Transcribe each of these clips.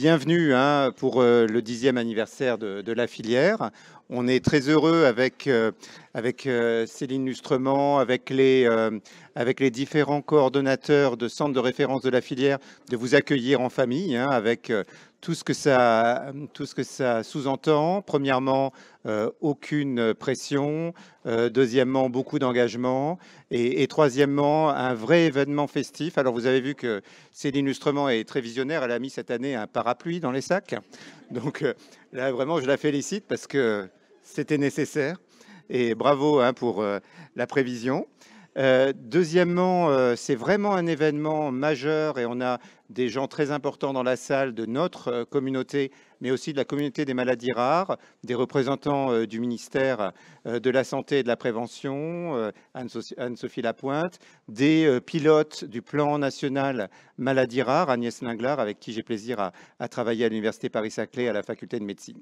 Bienvenue hein, pour le 10e anniversaire de la filière. On est très heureux avec Céline Lustrement, avec les différents coordonnateurs de centres de référence de la filière, de vous accueillir en famille hein, avec tout ce que ça sous-entend. Premièrement, aucune pression. Deuxièmement, beaucoup d'engagement. Et troisièmement, un vrai événement festif. Alors, vous avez vu que Céline Lustrement est très visionnaire. Elle a mis cette année un parapluie dans les sacs. Donc là, vraiment, je la félicite parce que c'était nécessaire. Et bravo hein, pour la prévision. Deuxièmement, c'est vraiment un événement majeur et on a des gens très importants dans la salle de notre communauté, mais aussi de la communauté des maladies rares, des représentants du ministère de la Santé et de la Prévention, Anne-Sophie Lapointe, des pilotes du plan national maladies rares, Agnès Linglard, avec qui j'ai plaisir à travailler à l'Université Paris-Saclay à la faculté de médecine.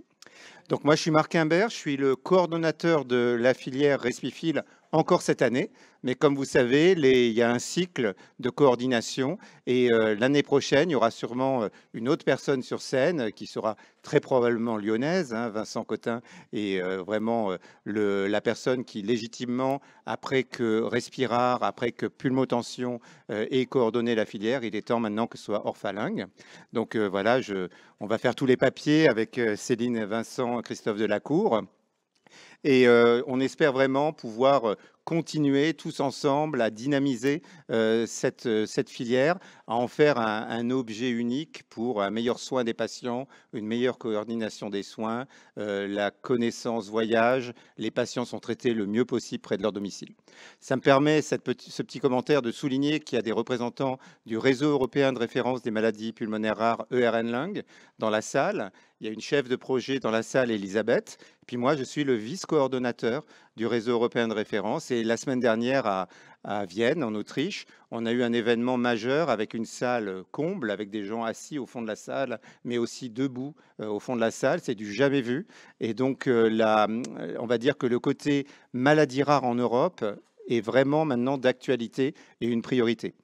Donc moi, je suis Marc Imbert, je suis le coordonnateur de la filière Respifil encore cette année. Mais comme vous savez, il y a un cycle de coordination et l'année prochaine, il y aura sûrement une autre personne sur scène qui sera très probablement lyonnaise, hein, Vincent Cotin, est vraiment la personne qui légitimement, après que Respirar, après que Pulmotension ait coordonné la filière, il est temps maintenant que ce soit Orphalingue. Donc voilà, on va faire tous les papiers avec Céline, Vincent, Christophe Delacour. Et on espère vraiment pouvoir continuer tous ensemble à dynamiser cette filière, à en faire un objet unique pour un meilleur soin des patients, une meilleure coordination des soins, la connaissance voyage, les patients sont traités le mieux possible près de leur domicile. Ça me permet, ce petit commentaire, de souligner qu'il y a des représentants du réseau européen de référence des maladies pulmonaires rares, ERN-Lung, dans la salle. Il y a une chef de projet dans la salle, Elisabeth. Puis moi, je suis le vice-coordonnateur du réseau européen de référence. Et la semaine dernière, à Vienne, en Autriche, on a eu un événement majeur avec une salle comble, avec des gens assis au fond de la salle, mais aussi debout au fond de la salle. C'est du jamais vu. Et donc, on va dire que le côté maladie rare en Europe est vraiment maintenant d'actualité et une priorité.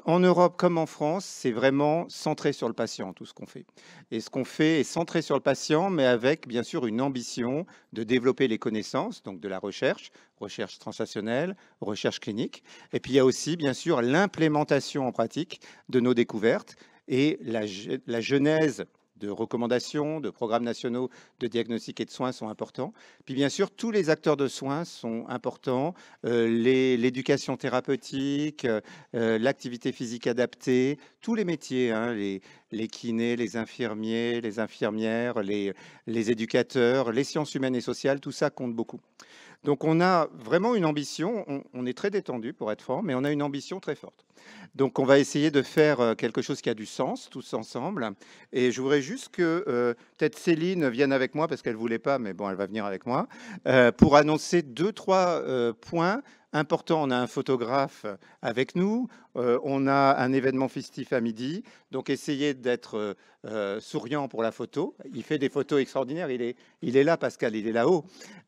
En Europe comme en France, c'est vraiment centré sur le patient, tout ce qu'on fait. Et ce qu'on fait est centré sur le patient, mais avec bien sûr une ambition de développer les connaissances, donc de la recherche, recherche translationnelle, recherche clinique. Et puis il y a aussi bien sûr l'implémentation en pratique de nos découvertes et la genèse de recommandations, de programmes nationaux de diagnostic et de soins sont importants. Puis bien sûr, tous les acteurs de soins sont importants, l'éducation thérapeutique, l'activité physique adaptée, tous les métiers, hein, les kinés, les infirmiers, les infirmières, les éducateurs, les sciences humaines et sociales, tout ça compte beaucoup. Donc on a vraiment une ambition, on est très détendu pour être franc, mais on a une ambition très forte. Donc on va essayer de faire quelque chose qui a du sens tous ensemble. Et je voudrais juste que peut-être Céline vienne avec moi, parce qu'elle ne voulait pas, mais bon, elle va venir avec moi, pour annoncer 2-3 points importants. On a un photographe avec nous, on a un événement festif à midi, donc essayez d'être souriant pour la photo. Il fait des photos extraordinaires, il est là Pascal, il est là-haut.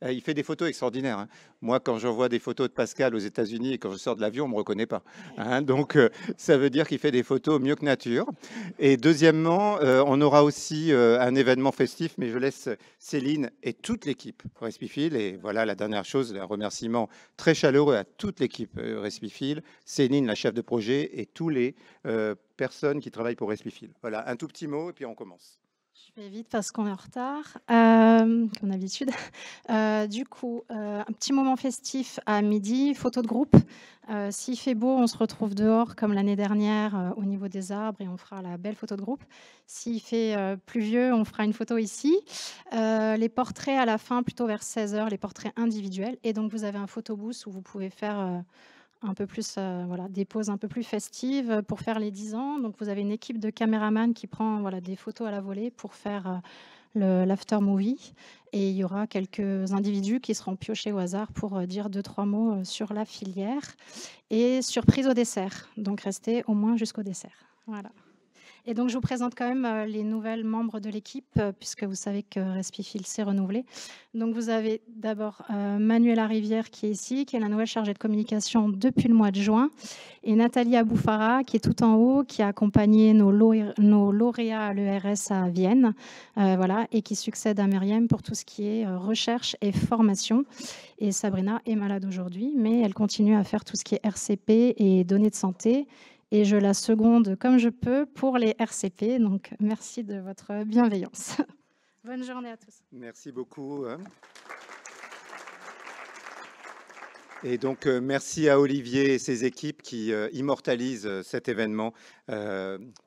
Il fait des photos extraordinaires. Hein. Moi, quand j'envoie des photos de Pascal aux États-Unis et quand je sors de l'avion, on ne me reconnaît pas. Hein. Donc, ça veut dire qu'il fait des photos mieux que nature. Et deuxièmement, on aura aussi un événement festif, mais je laisse Céline et toute l'équipe Respifil. Et voilà la dernière chose, un remerciement très chaleureux à toute l'équipe Respifil, Céline, la chef de projet, et tous les personnes qui travaillent pour Respifil. Voilà, un tout petit mot et puis on commence. Je vais vite parce qu'on est en retard, comme d'habitude. Du coup, un petit moment festif à midi, photo de groupe. S'il fait beau, on se retrouve dehors comme l'année dernière au niveau des arbres et on fera la belle photo de groupe. S'il fait pluvieux, on fera une photo ici. Les portraits à la fin, plutôt vers 16h, les portraits individuels. Et donc, vous avez un photobooth où vous pouvez faire un peu plus, voilà, des poses un peu plus festives pour faire les 10 ans. Donc, vous avez une équipe de caméramans qui prend voilà, des photos à la volée pour faire l'after movie. Et il y aura quelques individus qui seront piochés au hasard pour dire 2-3 mots sur la filière. Et surprise au dessert. Donc, restez au moins jusqu'au dessert. Voilà. Et donc, je vous présente quand même les nouvelles membres de l'équipe, puisque vous savez que Respifil s'est renouvelé. Donc, vous avez d'abord Manuela Rivière qui est ici, qui est la nouvelle chargée de communication depuis le mois de juin, et Nathalie Aboufara qui est tout en haut, qui a accompagné nos lauréats à l'ERS à Vienne, voilà, et qui succède à Myriam pour tout ce qui est recherche et formation. Et Sabrina est malade aujourd'hui, mais elle continue à faire tout ce qui est RCP et données de santé. Et je la seconde comme je peux pour les RCP. Donc, merci de votre bienveillance. Bonne journée à tous. Merci beaucoup. Et donc, merci à Olivier et ses équipes qui immortalisent cet événement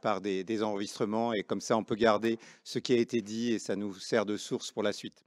par des enregistrements. Et comme ça, on peut garder ce qui a été dit et ça nous sert de source pour la suite.